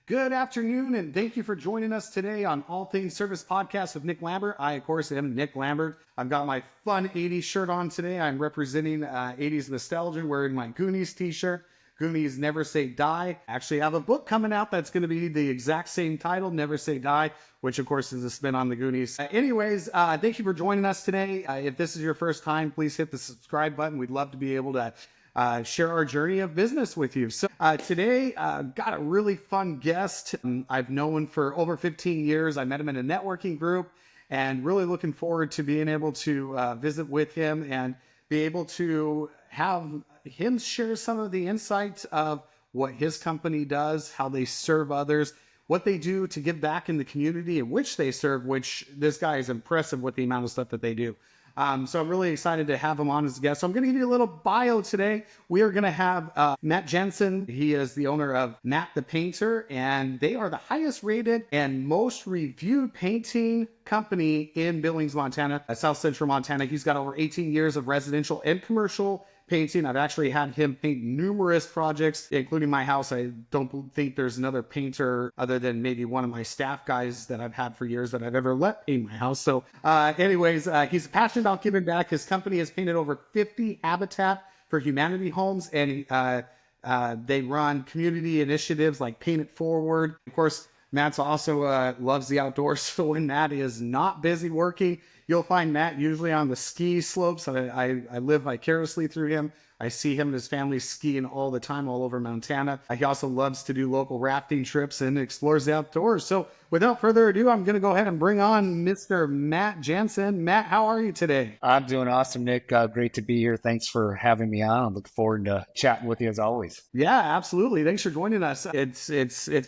Good afternoon, and thank you for joining us today on All Things Service Podcast with Nick Lambert. I, of course, am Nick Lambert. I've got my fun 80s shirt on today. I'm representing 80s nostalgia, wearing my Goonies t-shirt. Goonies Never Say Die. Actually, I have a book coming out that's going to be the exact same title, Never Say Die, which, of course, is a spin on the Goonies. Anyways, thank you for joining us today. If this is your first time, please hit the subscribe button. We'd love to be able to share our journey of business with you. So today, got a really fun guest. I've known for over 15 years. I met him in a networking group and really looking forward to being able to visit with him and be able to have him share some of the insights of what his company does, how they serve others, what they do to give back in the community in which they serve, which this guy is impressive with the amount of stuff that they do. So I'm really excited to have him on as a guest. So I'm going to give you a little bio today. We are going to have Matt Jansen. He is the owner of Matt the Painter, and they are the highest rated and most reviewed painting company in Billings, Montana, South Central Montana. He's got over 18 years of residential and commercial painting. I've actually had him paint numerous projects, including my house. I don't think there's another painter other than maybe one of my staff guys that I've had for years that I've ever let paint my house. So anyways, he's passionate about giving back. His company has painted over 50 Habitat for Humanity homes, and they run community initiatives like Paint It Forward. Of course, Matt's also loves the outdoors. So when Matt is not busy working, you'll find Matt usually on the ski slopes. I live vicariously through him. I see him and his family skiing all the time, all over Montana. He also loves to do local rafting trips and explores the outdoors. So without further ado, I'm going to go ahead and bring on Mr. Matt Jansen. Matt, how are you today? I'm doing awesome, Nick. Great to be here. Thanks for having me on. I'm looking forward to chatting with you as always. Yeah, absolutely. Thanks for joining us. It's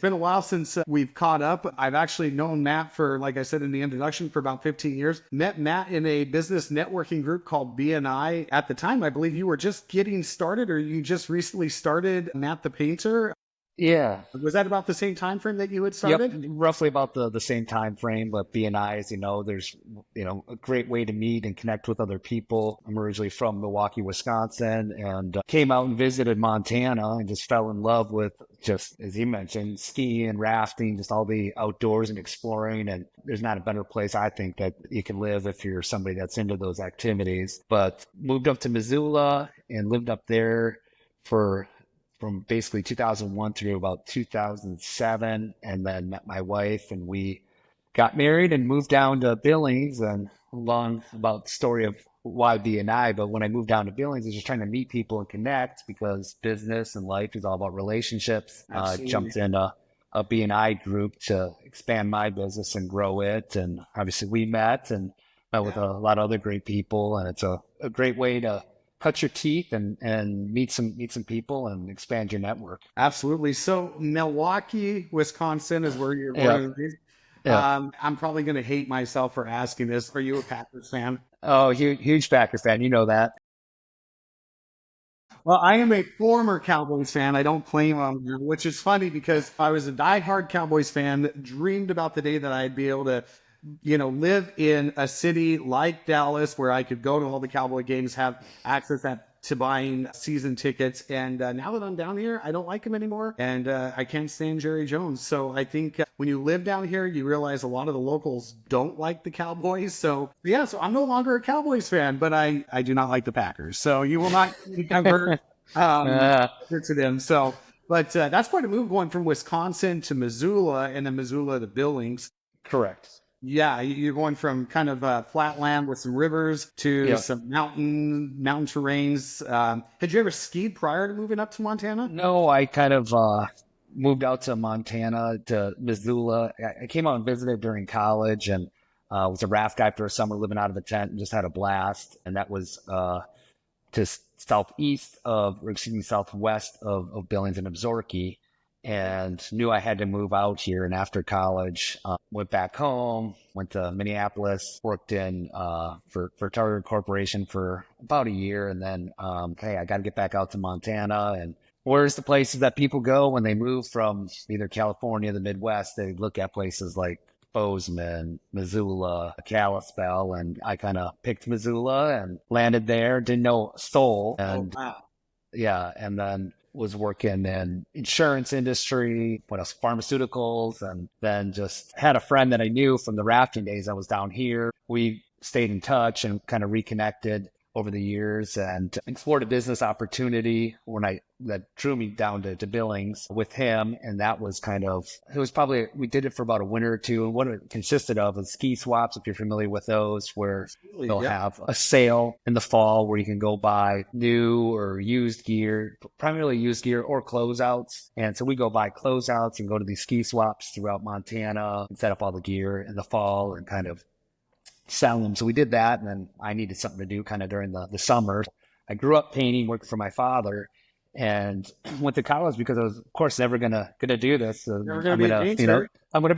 been a while since we've caught up. I've actually known Matt for, like I said in the introduction, for about 15 years. Met Matt in a business networking group called BNI. At the time, I believe you were just getting started, or you just recently started Matt the Painter. Yeah. Was that about the same time frame that you had started? Yep, roughly about the same time frame. But BNI, as you know, there's a great way to meet and connect with other people. I'm originally from Milwaukee, Wisconsin, and came out and visited Montana and just fell in love with, just as you mentioned, skiing, rafting, just all the outdoors and exploring. And there's not a better place, I think, that you can live if you're somebody that's into those activities. But moved up to Missoula and lived up there from basically 2001 through about 2007, and then met my wife, and we got married and moved down to Billings. And long about the story of why BNI, but when I moved down to Billings, I was just trying to meet people and connect, because business and life is all about relationships. Jumped in a BNI group to expand my business and grow it, and obviously we met with a lot of other great people, and it's a great way to cut your teeth and meet some people and expand your network. Absolutely. So Milwaukee, Wisconsin is where you're born. Yeah. I'm probably going to hate myself for asking this. Are you a Packers fan? Oh, huge Packers fan. You know that. Well, I am a former Cowboys fan. I don't claim which is funny because I was a diehard Cowboys fan, dreamed about the day that I'd be able to live in a city like Dallas where I could go to all the Cowboy games, have access to buying season tickets. And now that I'm down here, I don't like him anymore. And I can't stand Jerry Jones. So I think when you live down here, you realize a lot of the locals don't like the Cowboys. So yeah, so I'm no longer a Cowboys fan, but I do not like the Packers. So you will not convert to them. So, but that's quite a move, going from Wisconsin to Missoula and then Missoula to Billings. Correct. Yeah, you're going from kind of flat land with some rivers to some mountain terrains. Had you ever skied prior to moving up to Montana? No, I kind of moved out to Montana, to Missoula. I came out and visited during college, and was a raft guy for a summer, living out of a tent, and just had a blast. And that was just southwest of Billings and Absaroka. And knew I had to move out here. And after college, went back home, went to Minneapolis, worked in for Target Corporation for about a year. And then, hey, I got to get back out to Montana. And where's the places that people go when they move from either California or the Midwest? They look at places like Bozeman, Missoula, Kalispell, and I kind of picked Missoula and landed there. Didn't know a soul. And wow. yeah, and then was working in insurance industry, what else, pharmaceuticals, and then just had a friend that I knew from the rafting days. I was down here. We stayed in touch and kind of reconnected over the years and explored a business opportunity that drew me down to Billings with him. And that was we did it for about a winter or two. And what it consisted of is ski swaps, if you're familiar with those, where they'll have a sale in the fall where you can go buy new or used gear, primarily used gear or closeouts. And so we go buy closeouts and go to these ski swaps throughout Montana and set up all the gear in the fall and kind of sell them. So we did that. And then I needed something to do kind of during the summer. I grew up painting, worked for my father, and went to college because I was, of course, never gonna do this. So I'm not going to be a painter. I'm going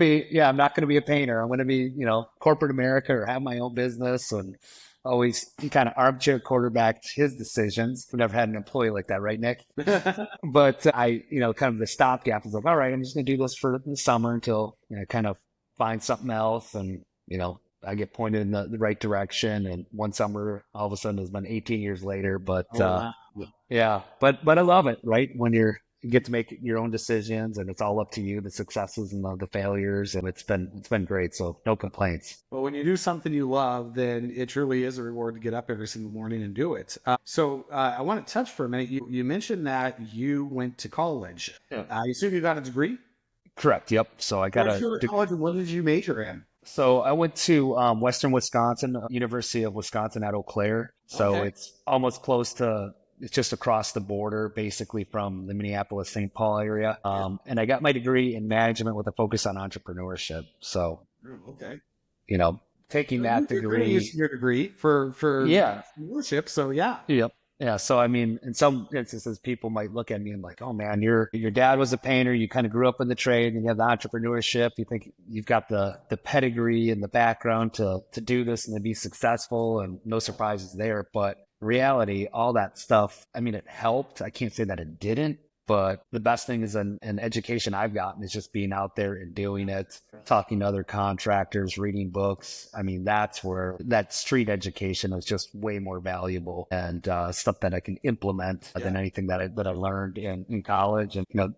to be, corporate America or have my own business, and always kind of armchair quarterbacked his decisions. We've never had an employee like that, right, Nick? But I, kind of the stopgap was like, all right, I'm just going to do this for the summer until kind of find something else, and I get pointed in the right direction. And one summer, all of a sudden, it's been 18 years later. But wow. yeah, but I love it, right? When you get to make your own decisions, and it's all up to you, the successes and the failures, and it's been great. So no complaints. Well, when you do something you love, then it truly is a reward to get up every single morning and do it. So I want to touch for a minute. You mentioned that you went to college. Yeah. I assume you got a degree? Correct. Yep. So I got college. What did you major in? So I went to Western Wisconsin, University of Wisconsin at Eau Claire. So It's almost close to, it's just across the border, basically from the Minneapolis-St. Paul area. And I got my degree in management with a focus on entrepreneurship. So, taking that degree. Your degree for entrepreneurship. So yeah. Yep. Yeah. So, I mean, in some instances, people might look at me and like, oh man, your dad was a painter. You kind of grew up in the trade and you have the entrepreneurship. You think you've got the pedigree and the background to do this and to be successful, and no surprises there. But in reality, all that stuff, I mean, it helped. I can't say that it didn't. But the best thing is an education I've gotten is just being out there and doing it, talking to other contractors, reading books. I mean, that's where that street education is just way more valuable, and stuff that I can implement than anything that I learned in college. And,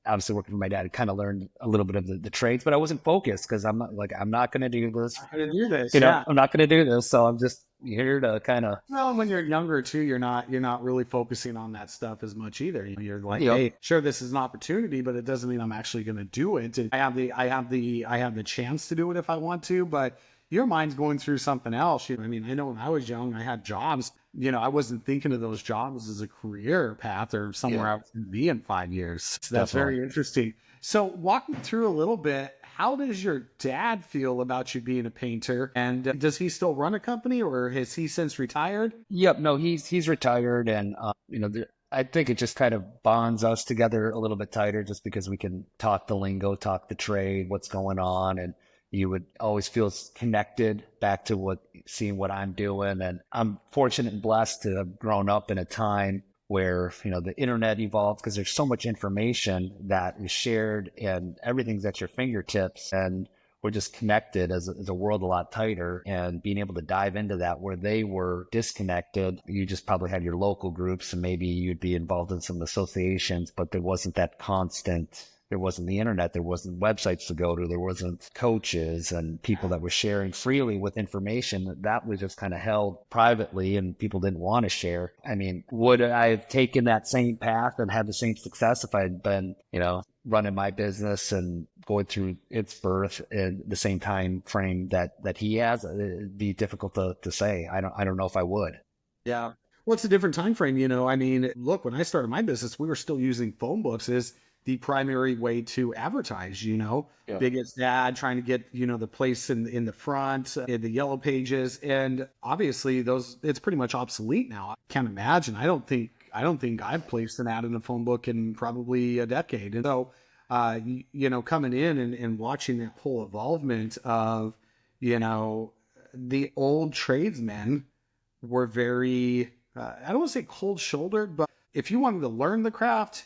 obviously working for my dad, I kind of learned a little bit of the trades, but I wasn't focused because I'm not going to do this. I'm going to do this. I'm not going to do this. So I'm just here to kind of. Well, when you're younger too, you're not really focusing on that stuff as much either. You're like, hey, sure, this is an opportunity, but it doesn't mean I'm actually going to do it. I have the chance to do it if I want to, but your mind's going through something else. I mean, I know when I was young, I had jobs. I wasn't thinking of those jobs as a career path or somewhere I was going to be in 5 years. So that's very interesting. So walk me through a little bit. How does your dad feel about you being a painter? And does he still run a company, or has he since retired? Yep. No, he's retired. And, I think it just kind of bonds us together a little bit tighter, just because we can talk the lingo, talk the trade, what's going on. And you would always feel connected back to seeing what I'm doing. And I'm fortunate and blessed to have grown up in a time where, the internet evolved, because there's so much information that is shared and everything's at your fingertips. And we're just connected as a world a lot tighter, and being able to dive into that where they were disconnected. You just probably had your local groups, and maybe you'd be involved in some associations, but there wasn't that constant. There wasn't the internet. There wasn't websites to go to. There wasn't coaches and people that were sharing freely with information that was just kind of held privately, and people didn't want to share. I mean, would I have taken that same path and had the same success if I'd been, running my business and going through its birth in the same time frame that he has? It'd be difficult to say. I don't know if I would. Yeah. Well, it's a different time frame. I mean, look, when I started my business, we were still using phone books as the primary way to advertise, biggest ad, trying to get, the place in the front, in the yellow pages. And obviously it's pretty much obsolete now. I can't imagine. I don't think I've placed an ad in a phone book in probably a decade. And so, coming in and watching that whole evolvement of, the old tradesmen were very, I don't want to say cold shouldered, but if you wanted to learn the craft,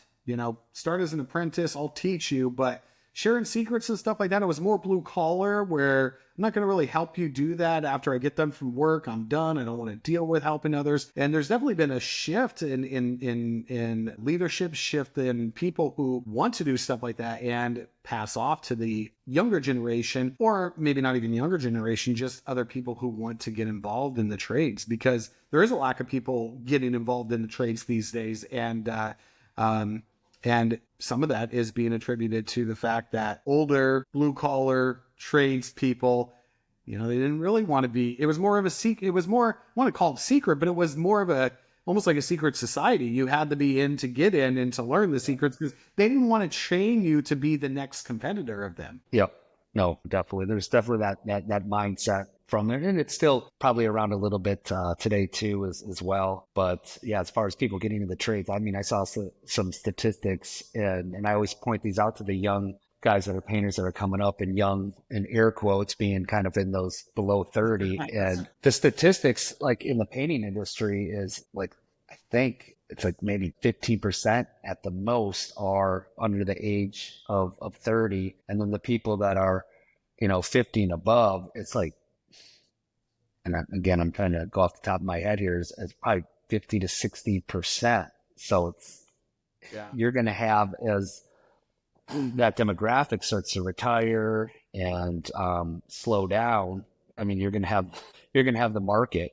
start as an apprentice, I'll teach you, but sharing secrets and stuff like that. It was more blue collar, where I'm not going to really help you do that after I get done from work. I'm done. I don't want to deal with helping others. And there's definitely been a shift in leadership, shift in people who want to do stuff like that and pass off to the younger generation, or maybe not even younger generation, just other people who want to get involved in the trades, because there is a lack of people getting involved in the trades these days. And some of that is being attributed to the fact that older blue collar trades people, they didn't really want to be, it was more of a secret. It was more, I want to call it secret, but it was more of almost like a secret society. You had to be in to get in and to learn the secrets, because they didn't want to train you to be the next competitor of them. Yep. No, definitely. There's definitely that mindset from there. And it's still probably around a little bit today too as well. But yeah, as far as people getting into the trades, I mean, I saw some statistics, and I always point these out to the young guys that are painters that are coming up, and young in air quotes being kind of in those below 30. And the statistics like in the painting industry is like, I think it's like maybe 15% at the most are under the age of 30. And then the people that are, 50 and above, it's like, and again, I'm trying to go off the top of my head here, is probably 50 to 60%. So you're going to have, as that demographic starts to retire and slow down, I mean, you're going to have the market.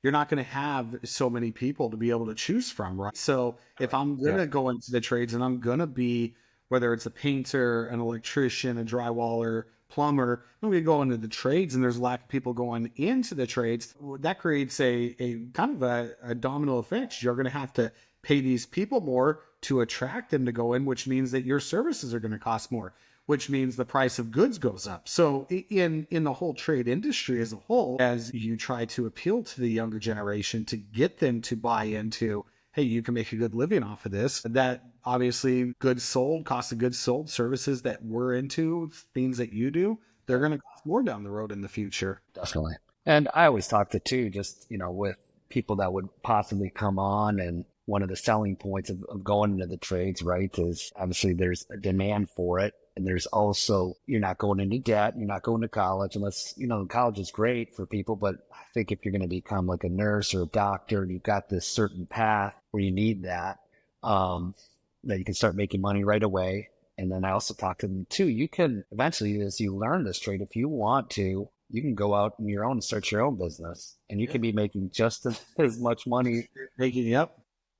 You're not going to have so many people to be able to choose from, right? So if I'm going to go into the trades and I'm going to be, whether it's a painter, an electrician, a drywaller, plumber, I'm going to go into the trades, and there's a lack of people going into the trades. That creates a kind of a domino effect. You're going to have to pay these people more to attract them to go in, which means that your services are going to cost more, which means the price of goods goes up. So in the whole trade industry as a whole, as you try to appeal to the younger generation to get them to buy into, hey, you can make a good living off of this, that obviously goods sold, cost of goods sold, services that we're into, things that you do, they're going to cost more down the road in the future. Definitely. And I always talk to too, just, with people that would possibly come on, and one of the selling points of going into the trades, right, is obviously there's a demand for it. And there's also, you're not going into debt, you're not going to college, unless, college is great for people. But I think if you're going to become like a nurse or a doctor, and you've got this certain path where you need that you can start making money right away. And then I also talk to them too. You can eventually, as you learn this trade, if you want to, you can go out on your own and start your own business, and you can be making just as much money.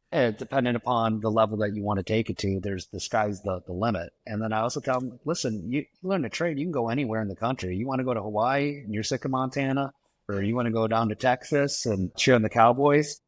And depending upon the level that you want to take it to, the sky's the limit. And then I also tell them, listen, you learn a trade, you can go anywhere in the country. You want to go to Hawaii and you're sick of Montana, or you want to go down to Texas and cheer on the Cowboys,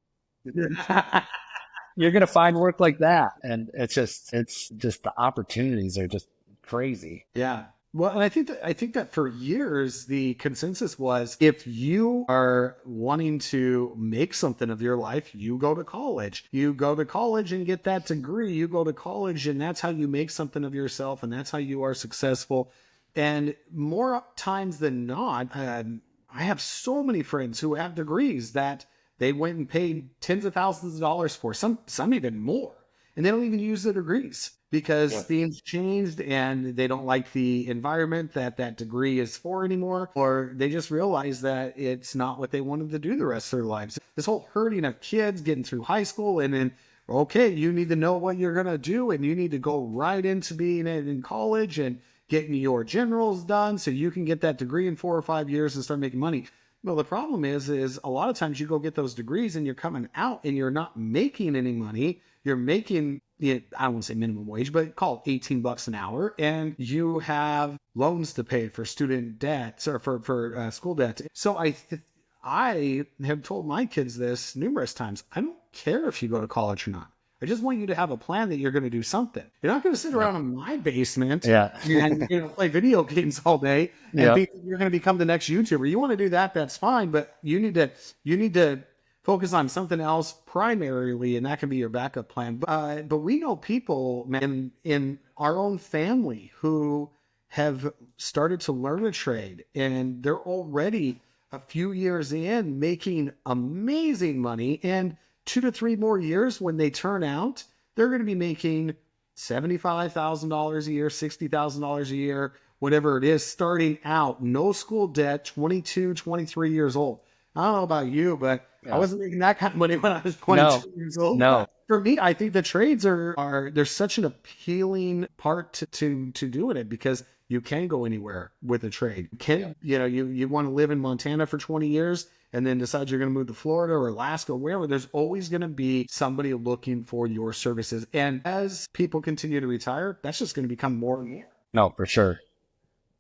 you're going to find work like that. And it's just the opportunities are just crazy. Yeah. Well, and I think that for years, the consensus was, if you are wanting to make something of your life, you go to college. You go to college and get that degree. You go to college, and that's how you make something of yourself, and that's how you are successful. And more times than not, I have so many friends who have degrees that they went and paid tens of thousands of dollars for, some even more. And they don't even use the degrees, because things changed and they don't like the environment that degree is for anymore, or they just realize that it's not what they wanted to do the rest of their lives. This whole herding of kids getting through high school, and then, okay, you need to know what you're going to do, and you need to go right into being in college and getting your generals done so you can get that degree in 4 or 5 years and start making money. Well, the problem is a lot of times you go get those degrees and you're coming out and you're not making any money. You're making, I don't want to say minimum wage, but call it $18 an hour, and you have loans to pay for student debt or for school debt. So I have told my kids this numerous times. I don't care if you go to college or not. I just want you to have a plan that you're going to do something. You're not going to sit around in my basement and play video games all day and think you're going to become the next YouTuber. You want to do that, that's fine, but you need to focus on something else primarily, and that can be your backup plan. But we know people, man, in our own family who have started to learn a trade, and they're already a few years in making amazing money, and 2 to 3 more years when they turn out, they're going to be making $75,000 a year, $60,000 a year, whatever it is, starting out, no school debt, 22, 23 years old. I don't know about you, but I Yeah. wasn't making that kind of money when I was No, 22 years old. no, For me, I think the trades are there's such an appealing part to doing it because you can go anywhere with a trade. You can, you want to live in Montana for 20 years and then decide you're going to move to Florida or Alaska or wherever. There's always going to be somebody looking for your services. And as people continue to retire, that's just going to become more and more. no, for sure.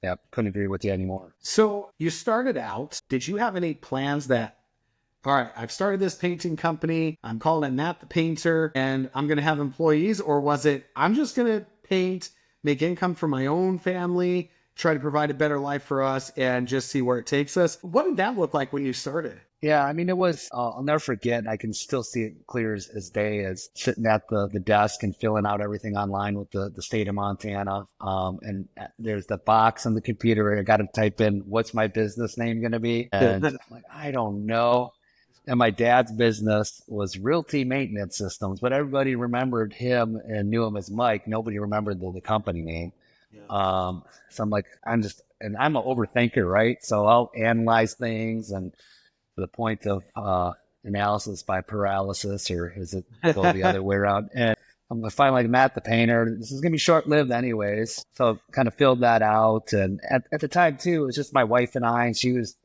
Yeah, couldn't agree with you anymore. So you started out, did you have any plans that, all right, I've started this painting company, I'm calling it Matt the Painter, and I'm going to have employees? Or was it, I'm just going to paint, make income for my own family, try to provide a better life for us, and just see where it takes us? What did that look like when you started? Yeah, I mean, it was, I'll never forget, I can still see it clear as day, as sitting at the desk and filling out everything online with the state of Montana. And there's the box on the computer. I got to type in, what's my business name going to be? And I'm like, I don't know. And my dad's business was Realty Maintenance Systems, but everybody remembered him and knew him as Mike. Nobody remembered the company name. So I'm like, I'm an overthinker, right? So I'll analyze things and to the point of analysis by paralysis, or is it go the other way around? And I'm gonna find like Matt the Painter. This is gonna be short lived, anyways. So kind of filled that out. And at the time too, it was just my wife and I. And she was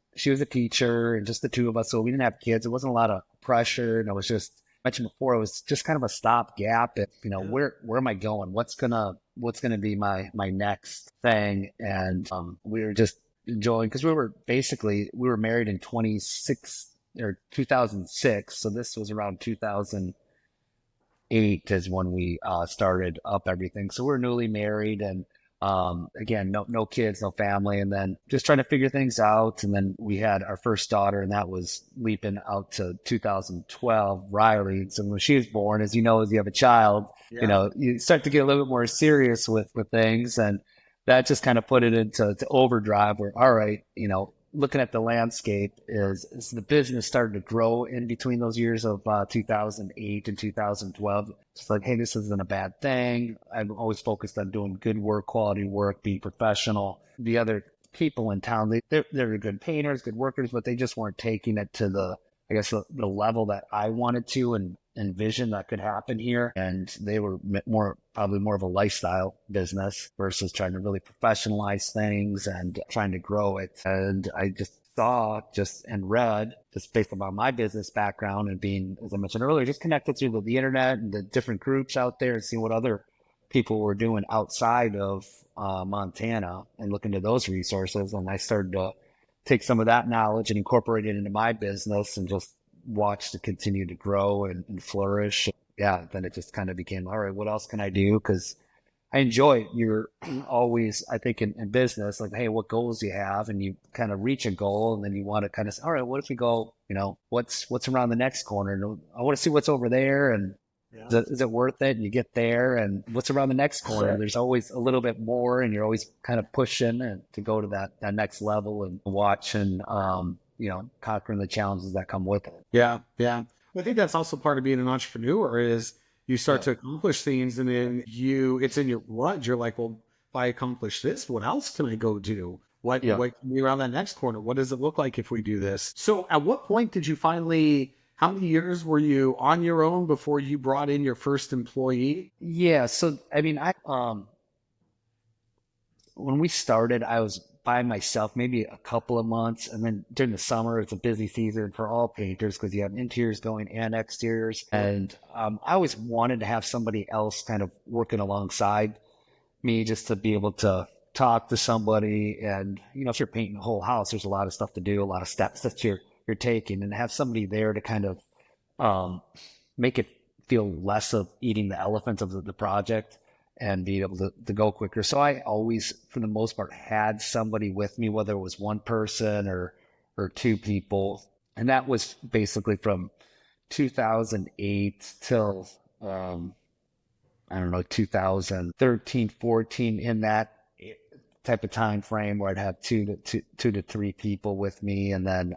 a teacher, and just the two of us. So we didn't have kids. It wasn't a lot of pressure, and it was just mentioned before. It was just kind of a stopgap. Where am I going? What's gonna be my next thing? And we were just enjoying, because we were married in 2006, so this was around 2008 is when we started up everything. So we're newly married, and again, no kids, no family, and then just trying to figure things out. And then we had our first daughter, and that was leaping out to 2012, Riley. So when she was born, as you know, as you have a child, you start to get a little bit more serious with things. And that just kind of put it into overdrive, where, all right, looking at the landscape, is the business started to grow in between those years of 2008 and 2012. It's like, hey, this isn't a bad thing. I'm always focused on doing good work, quality work, being professional. The other people in town, they're good painters, good workers, but they just weren't taking it to the level that I wanted to and envision that could happen here. And they were probably more of a lifestyle business versus trying to really professionalize things and trying to grow it. And I just saw and read, just based on my business background and being, as I mentioned earlier, just connected through the internet and the different groups out there, and seeing what other people were doing outside of Montana, and looking to those resources. And I started to take some of that knowledge and incorporate it into my business, and just watched it continue to grow and flourish. Yeah, then it just kind of became, all right, what else can I do? Because I enjoy it. You're always, I think, in business, like, hey, what goals do you have? And you kind of reach a goal, and then you want to kind of say, all right, what if we go, what's around the next corner? And I want to see what's over there. And is it worth it? And you get there, and what's around the next corner? Sure. There's always a little bit more, and you're always kind of pushing and to go to that next level, and watching, conquering the challenges that come with it. Yeah. I think that's also part of being an entrepreneur, is you start to accomplish things, and then it's in your blood. You're like, well, if I accomplish this, what else can I go do? What can be around that next corner? What does it look like if we do this? So at what point did you finally, how many years were you on your own before you brought in your first employee? Yeah. So, I mean, when we started, I was by myself, maybe a couple of months. And then during the summer, it's a busy season for all painters, because you have interiors going and exteriors. And I always wanted to have somebody else kind of working alongside me, just to be able to talk to somebody. And, if you're painting a whole house, there's a lot of stuff to do, a lot of steps that you're taking, and have somebody there to kind of make it feel less of eating the elephant of the project, and be able to go quicker. So I always, for the most part, had somebody with me, whether it was one person or two people. And that was basically from 2008 till, 2013, 14, in that type of time frame, where I'd have two to three people with me. And then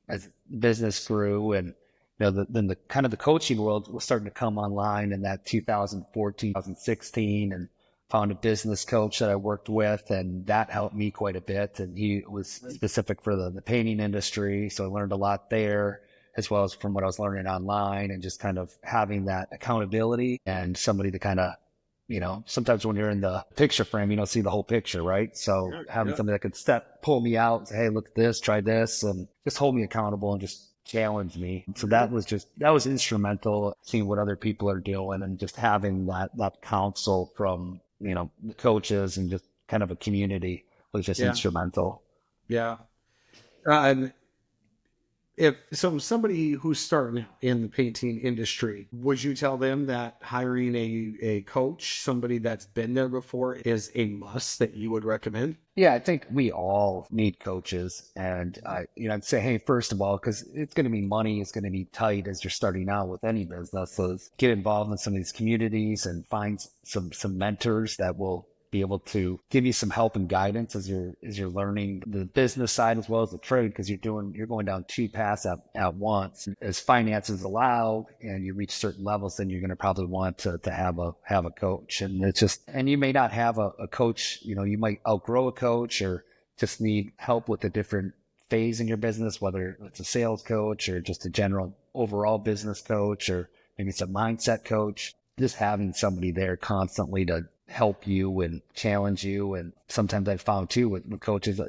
as the business grew, and then the kind of the coaching world was starting to come online in that 2014, 2016, and found a business coach that I worked with, and that helped me quite a bit. And he was specific for the painting industry. So I learned a lot there, as well as from what I was learning online, and just kind of having that accountability and somebody to kind of, sometimes when you're in the picture frame, you don't see the whole picture, right? So having somebody that could pull me out and say, hey, look at this, try this, and just hold me accountable and just challenge me. So that was instrumental, seeing what other people are doing and just having that counsel from, the coaches and just kind of a community was just instrumental. Yeah. And if somebody who's starting out in the painting industry, would you tell them that hiring a coach, somebody that's been there before, is a must that you would recommend? Yeah, I think we all need coaches, and I'd say, hey, first of all, because it's going to be money, it's going to be tight as you're starting out with any business. So get involved in some of these communities and find some mentors that will be able to give you some help and guidance as you're learning the business side as well as the trade, because you're going down two paths at once. As finances allow and you reach certain levels, then you're going to probably want to have a coach. And and you may not have a coach, you might outgrow a coach or just need help with a different phase in your business, whether it's a sales coach or just a general overall business coach, or maybe it's a mindset coach. Just having somebody there constantly to help you and challenge you. And sometimes I found too with coaches,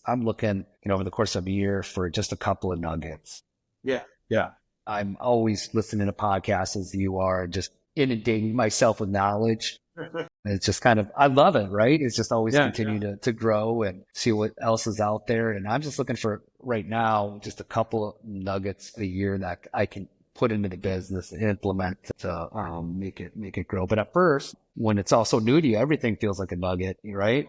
I'm looking, over the course of a year for just a couple of nuggets. Yeah. Yeah. I'm always listening to podcasts as you are, just inundating myself with knowledge. It's just kind of, I love it, right? It's just always continue to grow and see what else is out there. And I'm just looking for right now, just a couple of nuggets a year that I can put into the business and implement to make it grow. But at first, when it's also new to you, everything feels like a nugget, right?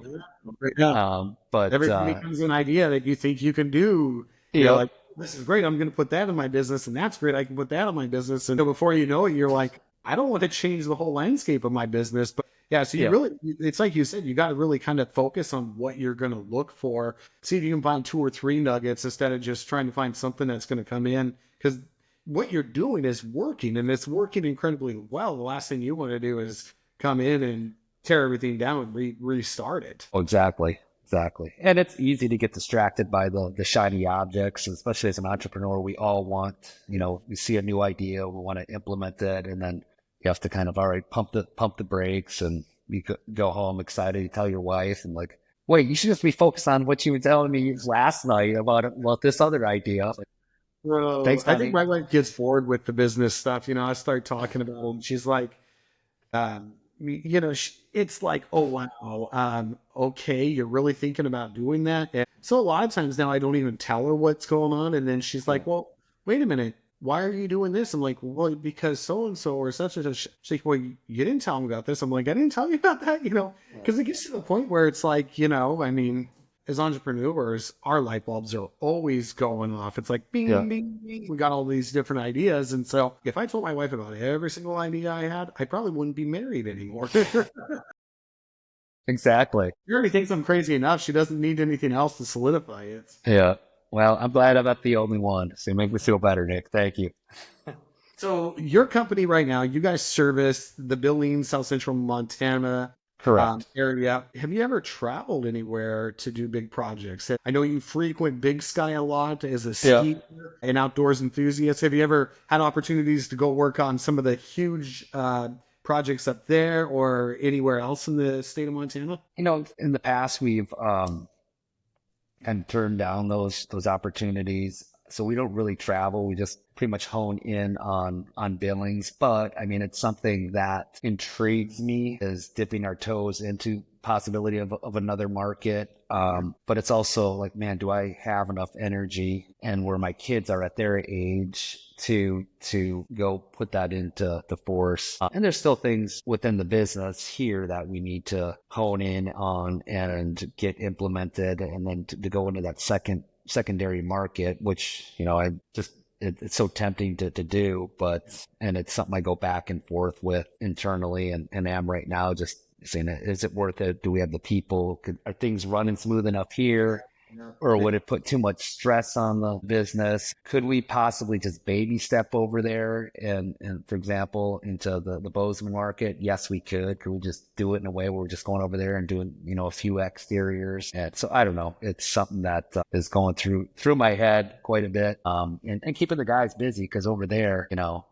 Yeah. But everybody becomes an idea that you think you can do. You're like, this is great. I'm going to put that in my business, and that's great. I can put that in my business. And before you know it, you're like, I don't want to change the whole landscape of my business. But yeah, so you really, it's like you said, you got to really kind of focus on what you're going to look for. See if you can find 2 or 3 nuggets instead of just trying to find something that's going to come in, because what you're doing is working, and it's working incredibly well. The last thing you want to do is come in and tear everything down and restart it. Oh, exactly. And it's easy to get distracted by the shiny objects, especially as an entrepreneur. We all want, we see a new idea, we want to implement it, and then you have to kind of, all right, pump the brakes, and you go home excited. You tell your wife and like, wait, you should just be focused on what you were telling me last night about this other idea. Like, well, thanks, I think my wife gets bored with the business stuff. I start talking about it, and she's like, it's like, oh, wow. Okay. You're really thinking about doing that. And so a lot of times now I don't even tell her what's going on. And then she's like, well, wait a minute. Why are you doing this? I'm like, well, because so-and-so or such and such. She's like, well, you didn't tell me about this. I'm like, I didn't tell you about that, because it gets to the point where it's like, I mean, as entrepreneurs, our light bulbs are always going off. It's like, bing, bing, bing. We got all these different ideas. And so if I told my wife about every single idea I had, I probably wouldn't be married anymore. Exactly. She already thinks I'm crazy enough. She doesn't need anything else to solidify it. Yeah. Well, I'm glad I'm not the only one. So you make me feel better, Nick. Thank you. So your company right now, you guys service the Billings, South Central Montana area. Have you ever traveled anywhere to do big projects? I know you frequent Big Sky a lot as a skier and outdoors enthusiast. Have you ever had opportunities to go work on some of the huge projects up there or anywhere else in the state of Montana? In the past, we've kind of turned down those opportunities. So we don't really travel. We just pretty much hone in on Billings. But I mean, it's something that intrigues me, is dipping our toes into possibility of another market. But it's also like, man, do I have enough energy and where my kids are at their age to go put that into the force? And there's still things within the business here that we need to hone in on and get implemented, and then to go into that secondary market, which, it's so tempting to do, and it's something I go back and forth with internally and am right now, just saying, is it worth it? Do we have the people? Are things running smooth enough here? Yeah. or would it put too much stress on the business? Could we possibly just baby step over there and for example, into the Bozeman market? Yes, we could. Could we just do it in a way where we're just going over there and doing, a few exteriors? And so I don't know. It's something that is going through my head quite a bit. And keeping the guys busy because over there,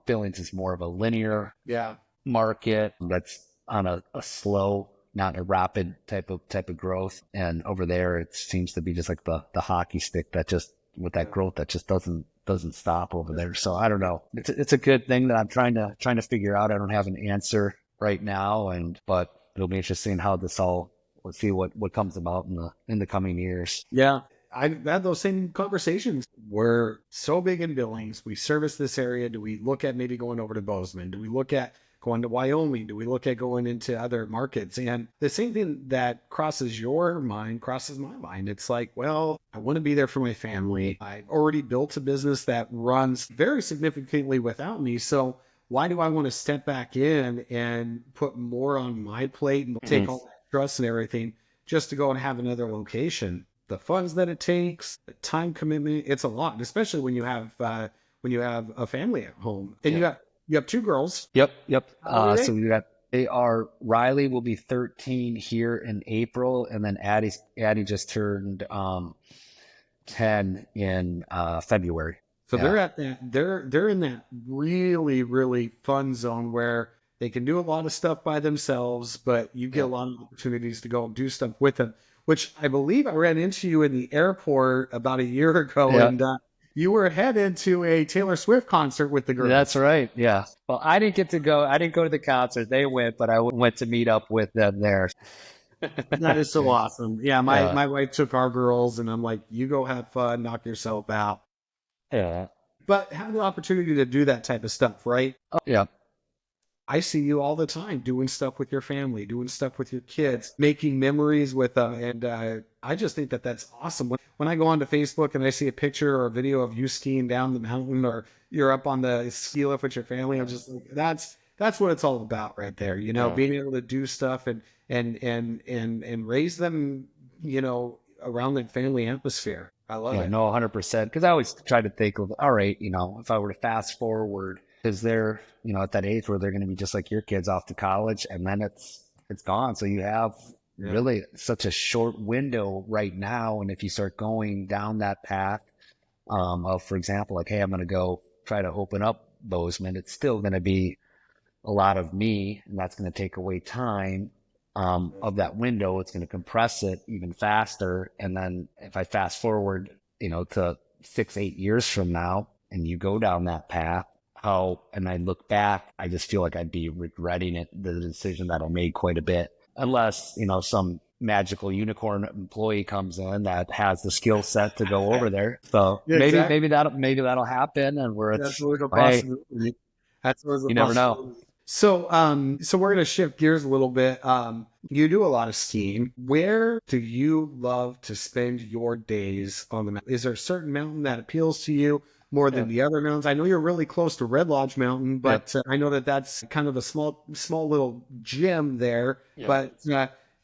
Billings is more of a linear Yeah. market that's on a slow, not a rapid type of growth. And over there, it seems to be just like the hockey stick that just with that growth that just doesn't stop over there. So I don't know. It's a good thing that I'm trying to figure out. I don't have an answer right now, but it'll be interesting how this all. We'll see what comes about in the coming years. Yeah. I've had those same conversations. We're so big in Billings. We service this area. Do we look at maybe going over to Bozeman? Do we look at going to Wyoming? Do we look at going into other markets? And the same thing that crosses your mind crosses my mind. It's like, well, I want to be there for my family. I've already built a business that runs very significantly without me. So why do I want to step back in and put more on my plate and take all that trust and everything just to go and have another location? The funds that it takes, the time commitment, it's a lot, especially when you have a family at home. And you have two girls. Yep. Are So Riley will be 13 here in April, and then Addie just turned 10 in February. So they're at that they're in that really, really fun zone where they can do a lot of stuff by themselves, but you get a lot of opportunities to go and do stuff with them, which I believe I ran into you in the airport about a year ago, and you were headed to a Taylor Swift concert with the girls. That's right. Yeah. Well, I didn't get to go. I didn't go to the concert. They went, but I went to meet up with them there. That is so awesome. Yeah, my wife took our girls, and I'm like, you go have fun, knock yourself out. Yeah. But have the opportunity to do that type of stuff, right? Yeah. I see you all the time doing stuff with your family, doing stuff with your kids, making memories with them. And I just think that that's awesome. When I go onto Facebook and I see a picture or a video of you skiing down the mountain or you're up on the ski lift with your family, I'm just like, that's what it's all about right there. Being able to do stuff and raise them, around the family atmosphere. I love it. No, 100%. Because I always try to think of, all right, if I were to fast forward, because they're, at that age where they're going to be just like your kids off to college, and then it's gone. So you have really such a short window right now. And if you start going down that path of, for example, like, hey, I'm going to go try to open up Bozeman, it's still going to be a lot of me, and that's going to take away time. Of that window, it's going to compress it even faster. And then if I fast forward, to 6-8 years from now, and you go down that path, and I look back, I just feel like I'd be regretting it, the decision that I made quite a bit, unless, some magical unicorn employee comes in that has the skill set to go over there. So maybe that'll happen, and where it's, hey, that's you never know. So we're going to shift gears a little bit. You do a lot of skiing. Where do you love to spend your days on the mountain? Is there a certain mountain that appeals to you more than the other mountains? I know you're really close to Red Lodge Mountain, but I know that's kind of a small little gym there. Yeah. But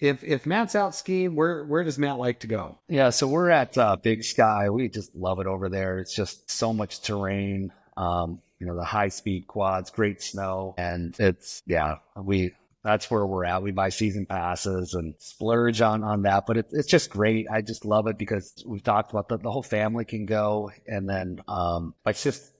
if Matt's out skiing, where does Matt like to go? Yeah, so we're at Big Sky. We just love it over there. It's just so much terrain. The high speed quads, great snow, and that's where we're at. We buy season passes and splurge on that, but it's just great. I just love it because we've talked about the whole family can go. And then,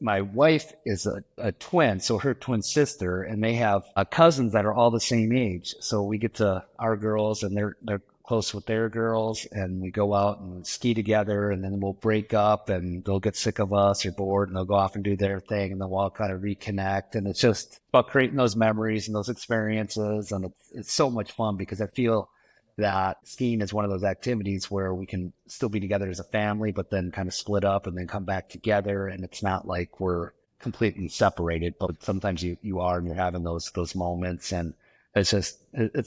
my wife is a twin, so her twin sister, and they have cousins that are all the same age. So we get to our girls, and they're close with their girls, and we go out and ski together, and then we'll break up, and they'll get sick of us or bored, and they'll go off and do their thing, and then we'll all kind of reconnect. And it's just about creating those memories and those experiences, and it's so much fun because I feel that skiing is one of those activities where we can still be together as a family, but then kind of split up and then come back together, and it's not like we're completely separated, but sometimes you are, and you're having those moments, and it's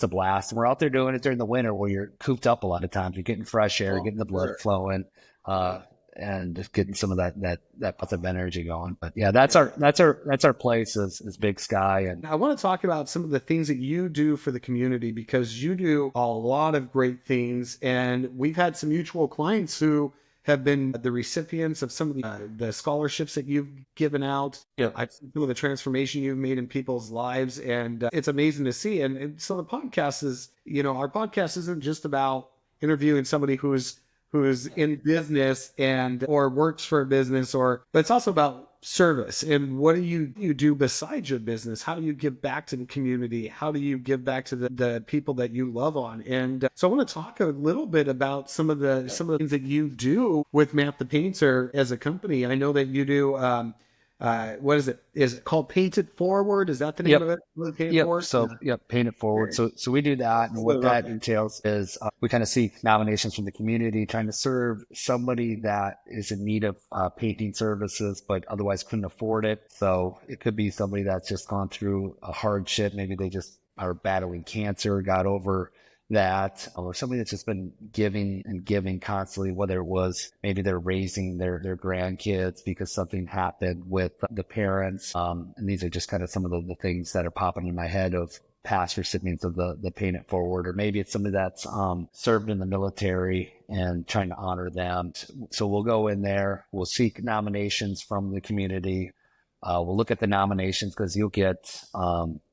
a blast. And we're out there doing it during the winter where you're cooped up a lot of times. You're getting fresh air, getting the blood flowing. and just getting some of that positive energy going. But yeah, that's our place is Big Sky. And I want to talk about some of the things that you do for the community, because you do a lot of great things. And we've had some mutual clients who have been the recipients of some of the scholarships that you've given out. yeah, I've seen some of the transformation you've made in people's lives, and it's amazing to see. And so the podcast is, our podcast isn't just about interviewing somebody who's in business or works for a business, but it's also about service. And what do you do besides your business? How do you give back to the community? How do you give back to the people that you love on? And so I want to talk a little bit about some of the things that you do with Matt the Painter as a company. I know that you do what is it? Is it called Paint It Forward? Is that the name of it? Paint It Forward? So Paint It Forward. So we do that, and what that entails is we kind of seek nominations from the community, trying to serve somebody that is in need of painting services, but otherwise couldn't afford it. So it could be somebody that's just gone through a hardship. Maybe they just are battling cancer, got over that, or somebody that's just been giving and giving constantly, whether it was maybe they're raising their grandkids because something happened with the parents. And these are just kind of some of the things that are popping in my head of past recipients of the Pay It Forward, or maybe it's somebody that's served in the military and trying to honor them. So we'll go in there, we'll seek nominations from the community. We'll look at the nominations because you'll get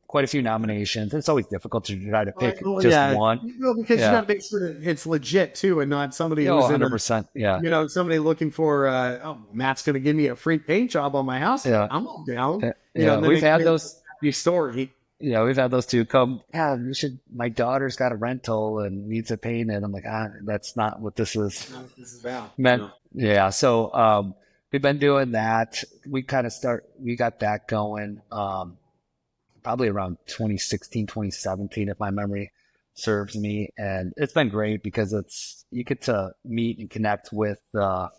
quite a few nominations. It's always difficult to try to pick just one. Because you got to make sure that it's legit too, and not somebody who's 100%. Somebody looking for, Matt's going to give me a free paint job on my house. Yeah. I'm all down. We've had those. Story. Yeah, we've had those two come. Yeah, my daughter's got a rental and needs a paint, and I'm like, that's not what this is. Not what this is about. Meant. Yeah. So we've been doing that. We got that going. Probably around 2016, 2017, if my memory serves me. And it's been great because you get to meet and connect with, the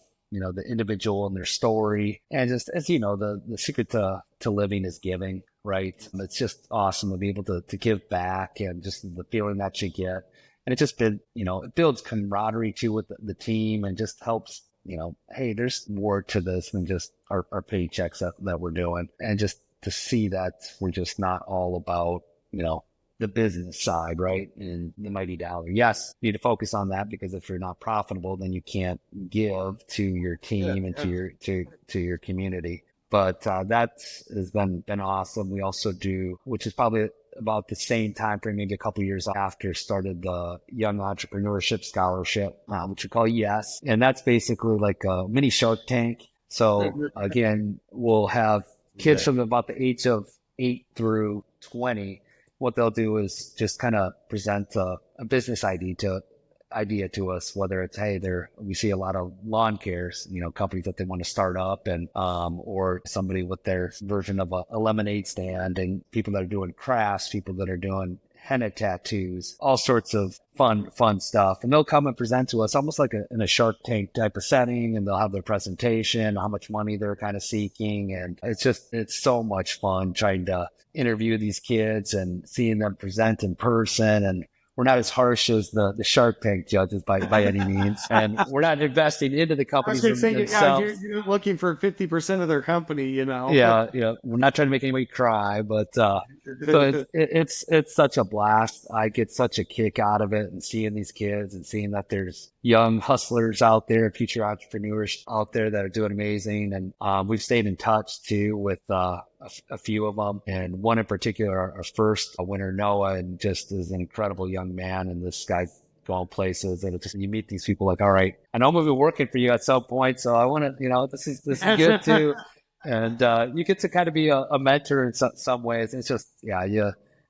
individual and their story. And just, as you know, the secret to living is giving, right? It's just awesome to be able to give back, and just the feeling that you get. And it just it builds camaraderie too with the team, and just helps, hey, there's more to this than just our paychecks that we're doing. And just to see that we're just not all about, the business side, right? And the mighty dollar. Yes, you need to focus on that, because if you're not profitable, then you can't give to your team and to your community. But that has been awesome. We also do, which is probably about the same time frame, maybe a couple of years after, started the Young Entrepreneurship Scholarship, which we call YES. And that's basically like a mini Shark Tank. So again, we'll have kids from about the age of 8 through 20. What they'll do is just kind of present a business idea to us, whether it's, hey, we see a lot of lawn cares, companies that they want to start up, and or somebody with their version of a lemonade stand, and people that are doing crafts, people that are doing henna tattoos, all sorts of fun stuff. And they'll come and present to us almost like in a Shark Tank type of setting, and they'll have their presentation, how much money they're kind of seeking. And it's so much fun trying to interview these kids and seeing them present in person. And we're not as harsh as the Shark Tank judges by any means. And we're not investing into the companies themselves. You're looking for 50% of their company, Yeah. We're not trying to make anybody cry, but so it's such a blast. I get such a kick out of it, and seeing these kids and seeing that there's young hustlers out there, future entrepreneurs out there that are doing amazing. And we've stayed in touch too with a few of them, and one in particular, our first winner, Noah, and just is an incredible young man. And this guy's going places, and you meet these people like, all right, I know I'm going to be working for you at some point, so I want to, this is good too. And you get to kind of be a mentor in some ways. It's just,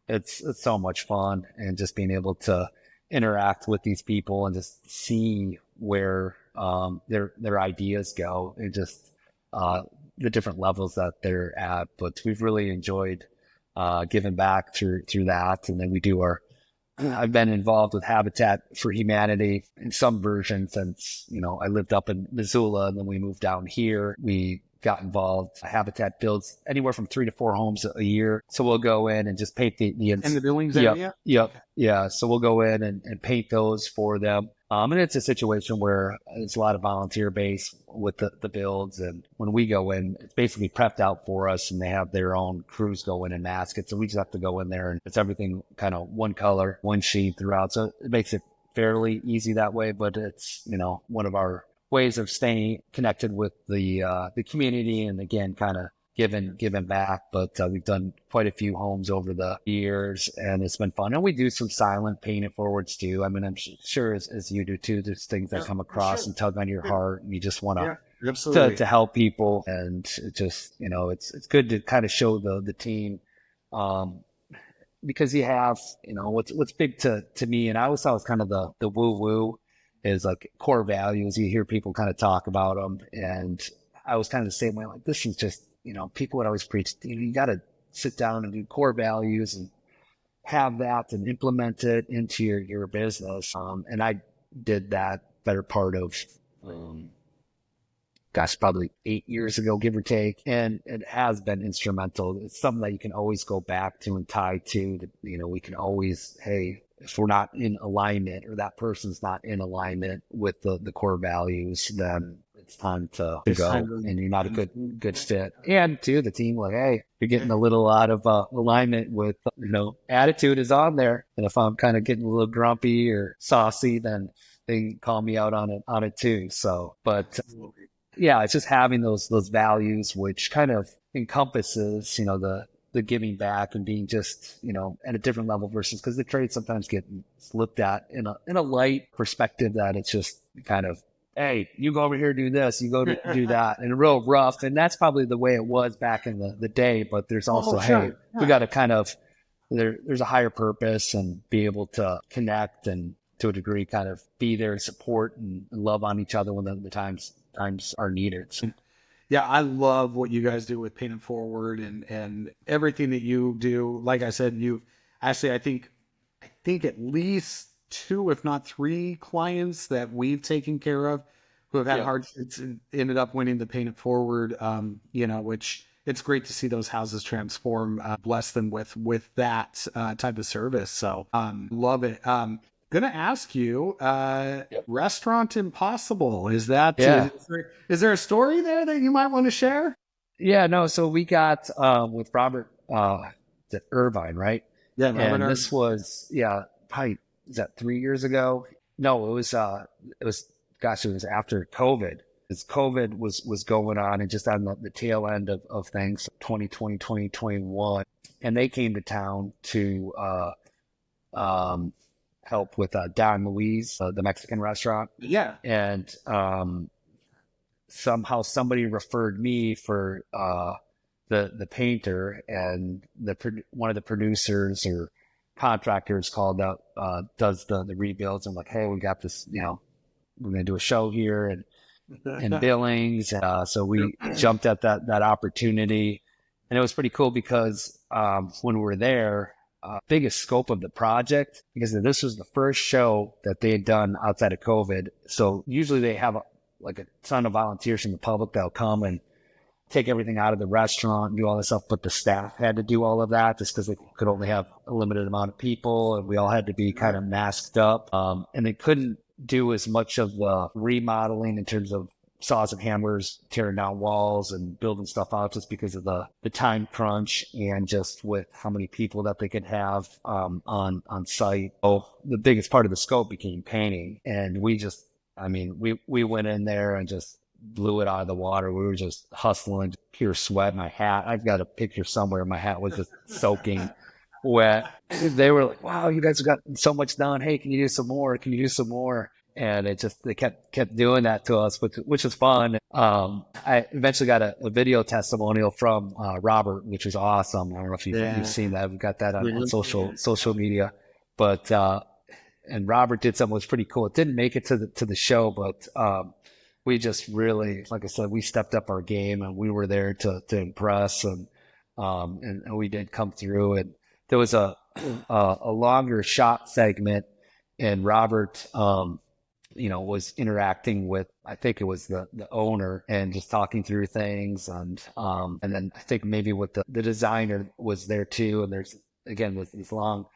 it's so much fun, and just being able to interact with these people and just see where their ideas go, and just the different levels that they're at. But we've really enjoyed giving back through that. And then we do I've been involved with Habitat for Humanity in some version since, I lived up in Missoula, and then we moved down here. We got involved. Habitat builds anywhere from 3 to 4 homes a year. So we'll go in and just paint the and the buildings area? Yep. Yeah. So we'll go in and paint those for them. And it's a situation where it's a lot of volunteer base with the builds. And when we go in, it's basically prepped out for us and they have their own crews go in and mask it. So we just have to go in there and it's everything kind of one color, one shade throughout. So it makes it fairly easy that way, but it's, one of our ways of staying connected with the community and again, kind of giving back. But we've done quite a few homes over the years and it's been fun. And we do some silent paying it forwards too. I mean, I'm sure as you do too, there's things that come across and tug on your heart and you just want to help people. And it just, it's good to kind of show the team, because you have, what's big to me. And I always thought it was kind of the woo woo is like core values. You hear people kind of talk about them. And I was kind of the same way, like this is just, people would always preach, you got to sit down and do core values and have that and implement it into your business. And I did that better part of, probably 8 years ago, give or take. And it has been instrumental. It's something that you can always go back to and tie to, we can always, hey, if we're not in alignment or that person's not in alignment with the core values, then it's time to go and you're not a good fit. And too, the team, like, hey, you're getting a little out of alignment with, attitude is on there. And if I'm kind of getting a little grumpy or saucy, then they can call me out on it too. So, but yeah, it's just having those values, which kind of encompasses, the giving back and being just, at a different level versus because the trades sometimes get looked at in a light perspective that it's just kind of, hey, you go over here, do this, you go to do that, and real rough. And that's probably the way it was back in the day. But there's also, we got to kind of, there's a higher purpose and be able to connect and to a degree kind of be there and support and love on each other when the times are needed. So. Yeah, I love what you guys do with Paint It Forward and everything that you do. Like I said, you actually, I think at least 2, if not 3 clients that we've taken care of who have had hardships and ended up winning the Paint It Forward, which it's great to see those houses transform, bless them with that type of service. So love it. Gonna ask you, Restaurant Impossible, is that, is there a story there that you might want to share? Yeah, no. So we got, with Robert, Irvine, right? Yeah. And this was, probably, is that 3 years ago? No, it was after COVID. Because COVID was going on and just on the tail end of things, 2020, 2021. And they came to town to, help with Don Luis, the Mexican restaurant. Yeah. And somehow somebody referred me for the painter, and one of the producers or contractors called up, does the rebuilds. I'm like, hey, we got this, we're going to do a show here and Billings. So we jumped at that opportunity. And it was pretty cool because when we were there, biggest scope of the project, because this was the first show that they had done outside of COVID. So usually they have a ton of volunteers from the public that'll come and take everything out of the restaurant and do all this stuff. But the staff had to do all of that just because they could only have a limited amount of people and we all had to be kind of masked up. And they couldn't do as much of the remodeling in terms of saws and hammers, tearing down walls and building stuff out just because of the time crunch and just with how many people that they could have on site. So the biggest part of the scope became painting. And we went in there and just blew it out of the water. We were just hustling, pure sweat. My hat, I've got a picture somewhere. My hat was just soaking wet. They were like, wow, you guys have got so much done. Hey, can you do some more? Can you do some more? And they kept doing that to us, which was fun. I eventually got a video testimonial from Robert, which was awesome. I don't know if you've seen that. We've got that on social media. But and Robert did something that was pretty cool. It didn't make it to the show, but we just really, like I said, we stepped up our game and we were there to impress, and we did come through. And there was a longer shot segment, and Robert was interacting with, I think it was the owner, and just talking through things. And then I think maybe with the designer was there too. And there's, again, this long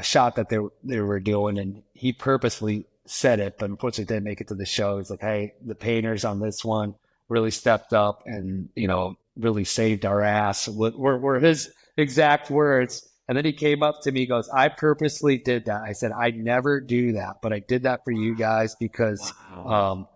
shot that they were doing. And he purposely said it, but unfortunately didn't make it to the show. He's like, hey, the painters on this one really stepped up and, really saved our ass. Were his exact words. And then he came up to me, he goes, I purposely did that. I said, I never do that, but I did that for you guys because, Wow.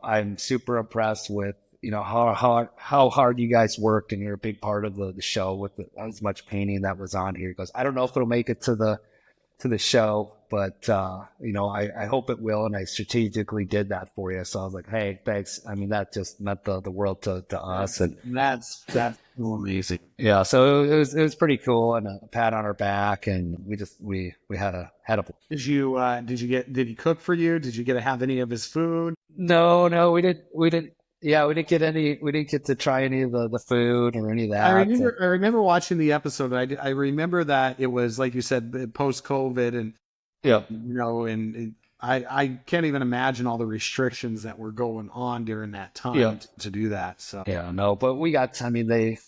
I'm super impressed with, how hard you guys worked, and you're a big part of the show with as much painting that was on here. He goes, I don't know if it'll make it to the show, but I hope it will. And I strategically did that for you. So I was like, hey, thanks. I mean, that just meant the world to us. And That's so amazing. yeah, so it was pretty cool, and a pat on our back, and we had a Did he cook for you? Did you get to have any of his food? no, we didn't yeah, we didn't get to try any of the food or any of I that. remember I remember watching the episode. I remember that it was like you said, post COVID, and Yeah. I can't even imagine all the restrictions that were going on during that time Yeah. to do that. So Yeah, no, but I mean, they,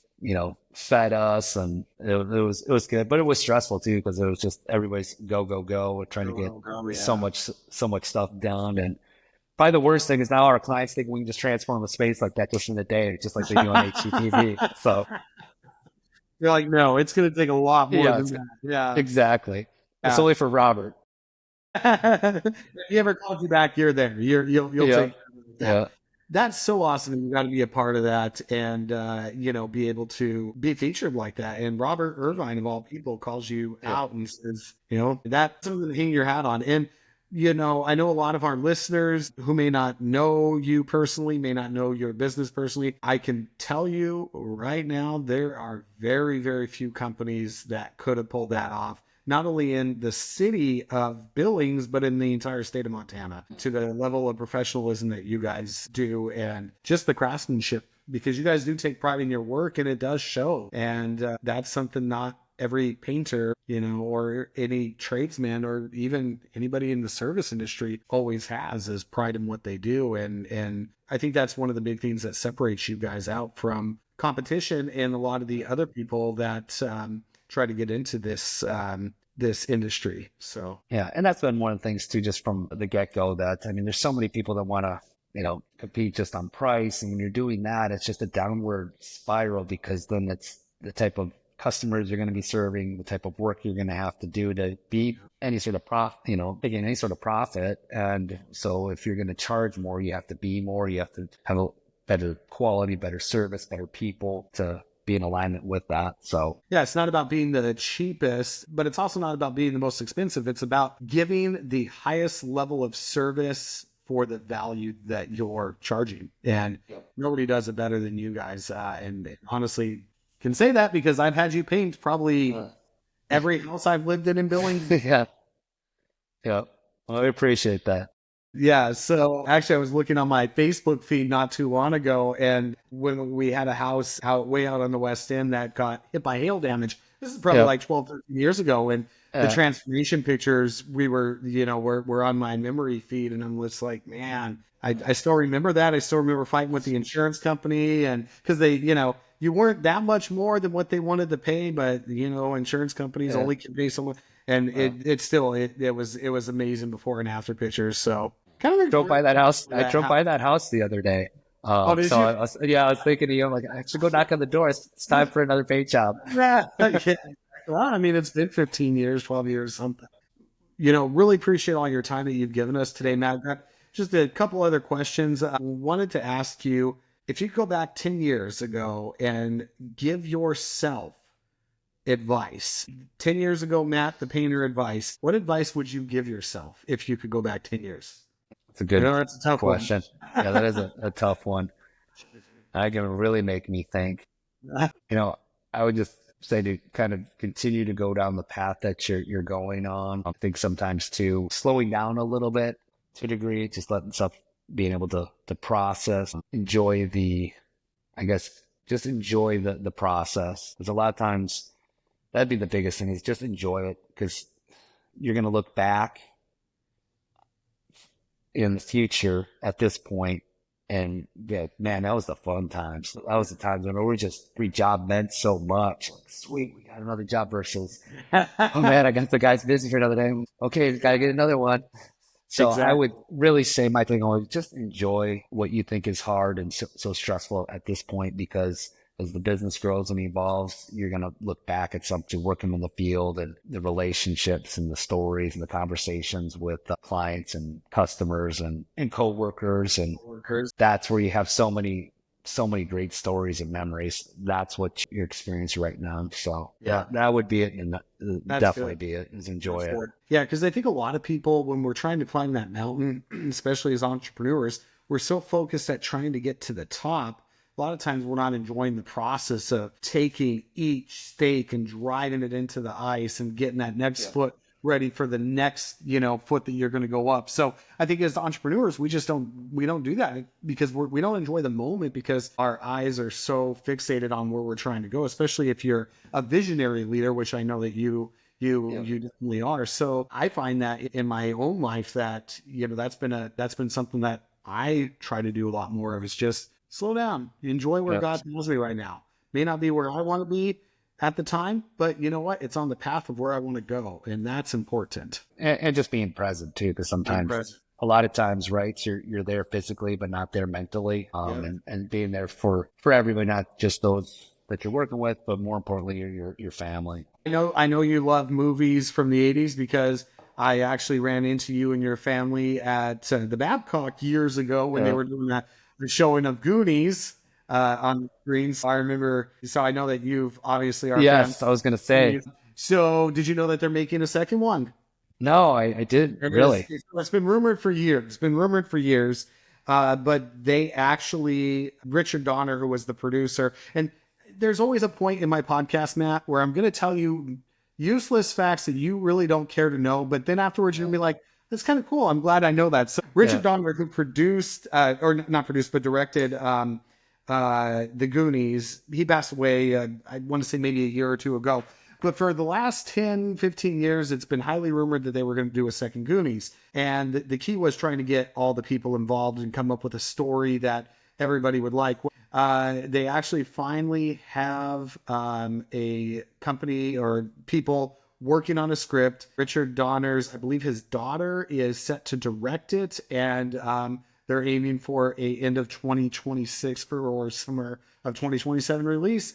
fed us, and it was good, but it was stressful too, because it was just everybody's go, we're trying to get so much stuff done. And probably the worst thing is now our clients think we can just transform a space like that just in a day, just like they do on HGTV. So you're like, no, it's going to take a lot more yeah, than that. Yeah. exactly. It's Yeah. only for Robert. If he ever calls you back, you're there. You'll Yeah. take that. Yeah. That's so awesome. You got to be a part of that, and be able to be featured like that. And Robert Irvine, of all people, calls you Yeah. out and says, that's something to hang your hat on. And I know a lot of our listeners who may not know you personally, may not know your business personally. I can tell you right now, there are very, very few companies that could have pulled that off, not only in the city of Billings, but in the entire state of Montana, to the level of professionalism that you guys do, and just the craftsmanship, because you guys do take pride in your work, and it does show. And that's something not every painter, or any tradesman, or even anybody in the service industry always has, is pride in what they do. And I think that's one of the big things that separates you guys out from competition and a lot of the other people that try to get into this industry. So Yeah, and that's been one of the things too, just from the get-go, that I mean, there's so many people that want to, compete just on price, and when you're doing that, it's just a downward spiral, because then it's the type of customers you're going to be serving, the type of work you're going to have to do to beat any sort of making any sort of profit. And so if you're going to charge more, you have to be more, you have to have a better quality, better service, better people to be in alignment with that. So yeah, it's not about being the cheapest, but it's also not about being the most expensive. It's about giving the highest level of service for the value that you're charging. And nobody does it better than you guys. And honestly, can say that because I've had you paint probably every house I've lived in Billings. yeah. Well, I appreciate that. Yeah, so actually I was looking on my Facebook feed not too long ago, and when we had a house way out on the West End that got hit by hail damage, this is probably like 12, 13 years ago, and the transformation pictures were on my memory feed, and I'm just like, man, I still remember that. I still remember fighting with the insurance company, and because they, you weren't that much more than what they wanted to pay, but insurance companies only can pay so much, and it was amazing before and after pictures. So kind of drove by that house. I drove by that house the other day. Did so you? I was thinking of you. I'm like, I should go knock on the door. It's time for another paint job. Yeah. Well, I mean, it's been 15 years, 12 years, something. Really appreciate all your time that you've given us today, Matt. Just a couple other questions. I wanted to ask you, if you could go back 10 years ago and give yourself advice. 10 years ago, Matt, the painter, advice. What advice would you give yourself if you could go back 10 years? It's a good That's a tough question. Yeah, that is a tough one. That can really make me think. I would just say to kind of continue to go down the path that you're going on. I think sometimes too, slowing down a little bit to a degree, just letting stuff, being able to process, enjoy just enjoy the process. Because a lot of times that'd be the biggest thing, is just enjoy it, because you're going to look back in the future at this point and yeah, man, that was the fun times. That was the times when we job meant so much. Like, sweet, we got another job versus, oh man, I got the guys busy for another day. Okay, gotta get another one. So I Exactly. would really say my thing always just enjoy what you think is hard and so stressful at this point, because as the business grows and evolves, you're going to look back at something working in the field and the relationships and the stories and the conversations with clients and customers and coworkers. And Workers. that's where you have so many great stories and memories. That's what you're experiencing right now. So Yeah. that would be it. And That's definitely good. be it is enjoy it. Yeah, because I think a lot of people, when we're trying to climb that mountain, especially as entrepreneurs, we're so focused at trying to get to the top. A lot of times we're not enjoying the process of taking each stake and driving it into the ice and getting that next foot ready for the next, foot that you're going to go up. So I think as entrepreneurs, we don't do that because we don't enjoy the moment because our eyes are so fixated on where we're trying to go, especially if you're a visionary leader, which I know that you definitely are. So I find that in my own life that, that's been something that I try to do a lot more of, is just slow down, enjoy where Yeah. God has me right now. May not be where I want to be at the time, but you know what? It's on the path of where I want to go. And that's important. And just being present too, because Being sometimes present. a lot of times, right, you're there physically, but not there mentally. Yeah. And being there for everybody, not just those that you're working with, but more importantly, your family. I know you love movies from the 80s because I actually ran into you and your family at the Babcock years ago when they Yeah. were doing the showing of Goonies on the screens. I remember, so I know that you've obviously are a fan. Yes, I was gonna say. So did you know that they're making a second one? No, I did It is, really. it's been rumored for years. It's been rumored for years. But they actually, Richard Donner, who was the producer, and there's always a point in my podcast, Matt, where I'm going to tell you useless facts that you really don't care to know. But then afterwards, you're going to be like, that's kind of cool. I'm glad I know that. So Richard Yeah. Donner, who produced, or not produced, but directed The Goonies, he passed away, I want to say maybe a year or two ago. But for the last 10, 15 years, it's been highly rumored that they were going to do a second Goonies. And the key was trying to get all the people involved and come up with a story that everybody would like. They actually finally have a company or people working on a script. Richard Donner's, I believe his daughter is set to direct it. And they're aiming for a end of 2026 or summer of 2027 release.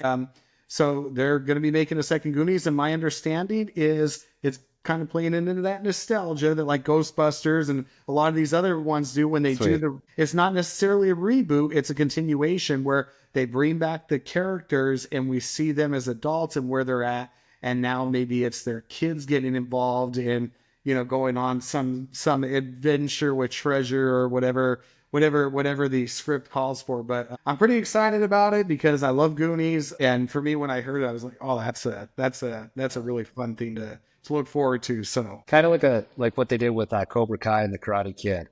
So they're going to be making a second Goonies, and my understanding is it's kind of playing into that nostalgia that like Ghostbusters and a lot of these other ones do when they Sweet. it's not necessarily a reboot, it's a continuation where they bring back the characters and we see them as adults and where they're at, and now maybe it's their kids getting involved in, going on some adventure with treasure or whatever the script calls for. But I'm pretty excited about it because I love Goonies, and for me, when I heard it, I was like, oh, that's a really fun thing to look forward to. So Kind of like what they did with Cobra Kai and the Karate Kid.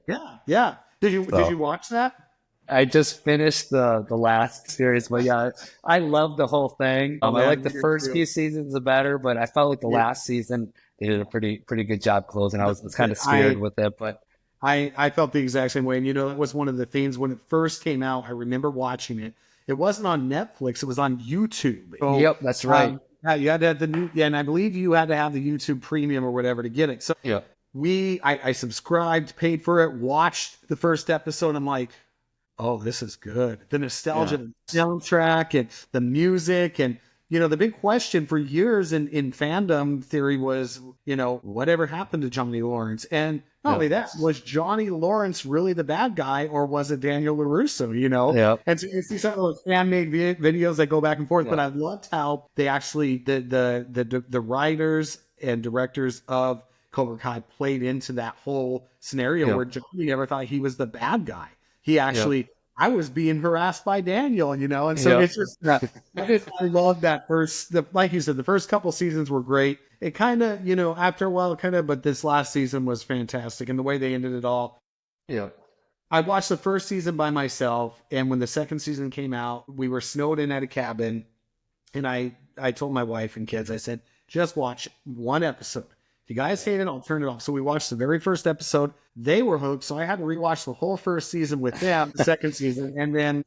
yeah. Did So you watch that? I just finished the last series, but yeah, I love the whole thing. Oh I man, like the first few seasons the better, but I felt like the yeah. last season they did a pretty good job closing. I was kind of I scared with it, but I felt the exact same way. And that was one of the things when it first came out. I remember watching it. It wasn't on Netflix. It was on YouTube. So, yep, that's right. yeah, you had to have and I believe you had to have the YouTube Premium or whatever to get it. So Yeah, I subscribed, paid for it, watched the first episode. I'm like, oh, this is good. The nostalgia, the soundtrack, and the music. And, the big question for years in fandom theory was, whatever happened to Johnny Lawrence? And not only that, was Johnny Lawrence really the bad guy, or was it Daniel LaRusso, yeah, And so you see some of those fan-made videos that go back and forth, but I loved how they actually, the writers and directors of Cobra Kai played into that whole scenario where Johnny never thought he was the bad guy. He actually, I was being harassed by Daniel, and so it's just, I love that like you said, the first couple seasons were great. It kind of, after a while, but this last season was fantastic. And the way they ended it all, yeah. I watched the first season by myself. And when the second season came out, we were snowed in at a cabin. And I told my wife and kids, I said, just watch one episode. If you guys hate it, I'll turn it off. So we watched the very first episode. They were hooked. So I had to rewatch the whole first season with them, the second season. And then,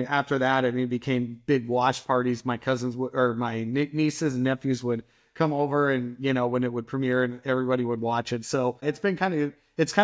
after that, it became big watch parties. My cousins or my nieces and nephews would come over and, when it would premiere and everybody would watch it. So it's kind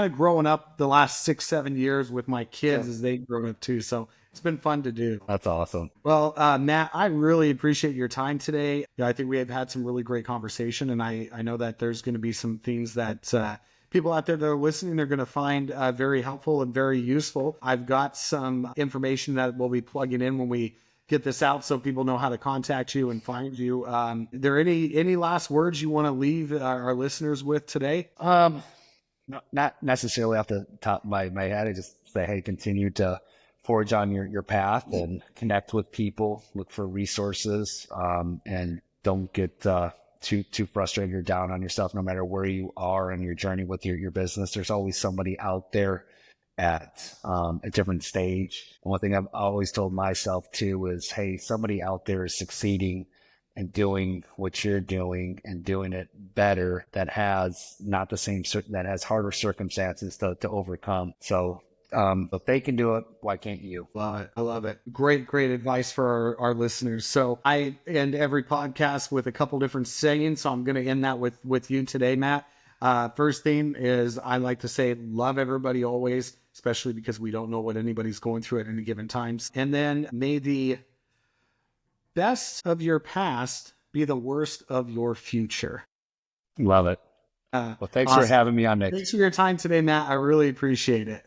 of growing up the last 6-7 years with my kids as they grow up too. So it's been fun to do. That's awesome. Well, Matt, I really appreciate your time today. I think we have had some really great conversation, and I know that there's going to be some things that people out there that are listening are going to find very helpful and very useful. I've got some information that we'll be plugging in when we get this out so people know how to contact you and find you. Are there any last words you want to leave our listeners with today? Not necessarily off the top of my head. I just say, hey, continue to forge on your path and connect with people, look for resources, and don't get too frustrated or down on yourself. No matter where you are in your journey with your business, there's always somebody out there at a different stage. And one thing I've always told myself too is, hey, somebody out there is succeeding and doing what you're doing and doing it better, that has not the same, that has harder circumstances to overcome. So if they can do it, why can't you? Love it. I love it. Great advice for our listeners. So I end every podcast with a couple different sayings. So I'm going to end that with you today, Matt. First thing is I like to say, love everybody always, especially because we don't know what anybody's going through at any given times. And then may the best of your past be the worst of your future. Love it. Well, thanks Awesome. for having me on, Nick. Thanks for your time today, Matt. I really appreciate it.